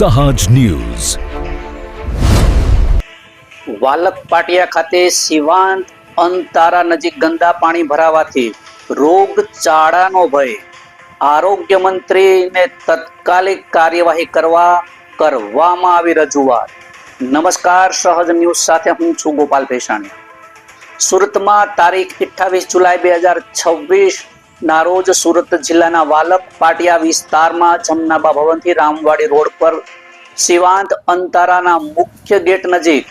સહજ ન્યૂઝ. વાલક પાટિયા ખાતે શિવાંત અંતારા નજીક ગંદા પાણી ભરાવાથી રોગચાળાનો ભય. આરોગ્ય મંત્રીને તાત્કાલિક કાર્યવાહી કરવામાં આવી રજૂઆત. નમસ્કાર, સહજ ન્યૂઝ સાથે હું છું ગોપાલ ભેસાણી. સુરતમાં તારીખ 28 જુલાઈ 2026 ના રોજ સુરત જિલ્લાના વાલક પાટિયા વિસ્તારમાં જમનાબા ભવનથી રામવાડી રોડ પર શિવાંત અંતારાના મુખ્ય ગેટ નજીક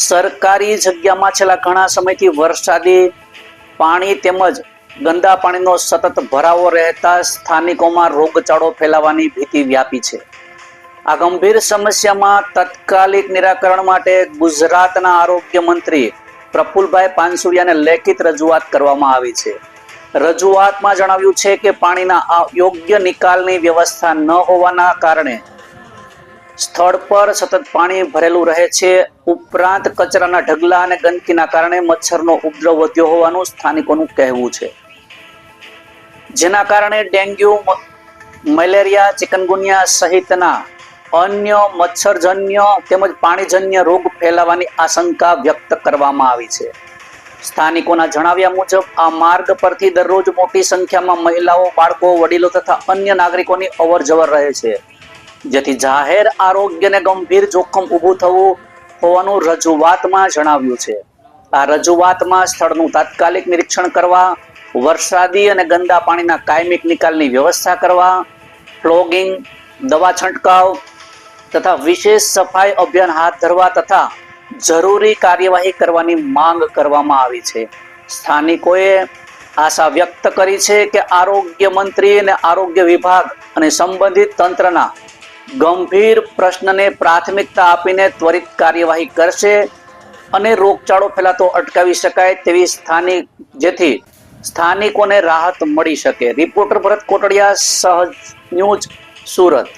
સરકારી જગ્યામાં છેલ્લા ઘણા સમયથી વરસાદી પાણી તેમજ ગંદા પાણીનો સતત ભરાવો રહેતા સ્થાનિકોમાં રોગચાળો ફેલાવાની ભીતિ વ્યાપી છે. આ ગંભીર સમસ્યામાં તાત્કાલિક નિરાકરણ માટે ગુજરાતના આરોગ્ય મંત્રી પ્રફુલભાઈ પાનસુરિયાને લેખિત રજૂઆત કરવામાં આવી છે. રજૂઆતમાં જણાવ્યું છે કે પાણીના યોગ્ય નિકાલની વ્યવસ્થા ન હોવાના કારણે સ્થળ પર સતત પાણી ભરેલું રહે છે. ઉપરાંત કચરાના ઢગલા અને ગંદકીના કારણે મચ્છરનો ઉપદ્રવ વધ્યો હોવાનું સ્થાનિકોનું કહેવું છે, જેના કારણે ડેન્ગ્યુ, મલેરિયા, ચિકનગુનિયા સહિતના અન્ય મચ્છરજન્ય તેમજ પાણીજન્ય રોગ ફેલાવાની આશંકા વ્યક્ત કરવામાં આવી છે. સ્થાનિકોના જણાવ્યા મુજબ આ માર્ગ પરથી દરરોજ મોટી સંખ્યામાં મહિલાઓ, બાળકો, વડીલો તથા અન્ય નાગરિકોની અવરજવર રહે છે, જેથી જાહેર આરોગ્યને ગંભીર જોખમ ઊભું થવું હોવાનું રજૂઆતમાં જણાવ્યું છે. આ રજૂઆતમાં સ્થળનું તાત્કાલિક નિરીક્ષણ કરવા, વરસાદી અને ગંદા પાણીના કાયમી નિકાલની વ્યવસ્થા કરવા, ફ્લોગિંગ, દવા છંટકાવ તથા વિશેષ સફાઈ અભિયાન હાથ ધરવા તથા જરૂરી કાર્યવાહી કરવાની માંગ કરવામાં આવી છે. સ્થાનિકોએ આશા વ્યક્ત કરી છે કે આરોગ્ય મંત્રી અને આરોગ્ય વિભાગ અને સંબંધિત તંત્રના ગંભીર પ્રશ્નને પ્રાથમિકતા આપીને ત્વરિત કાર્યવાહી કરશે અને રોગચાળો ફેલાતો અટકાવી શકાય જેથી સ્થાનિકોને રાહત મળી શકે. રિપોર્ટર ભરત કોટડિયા, સહજ ન્યૂઝ, સુરત.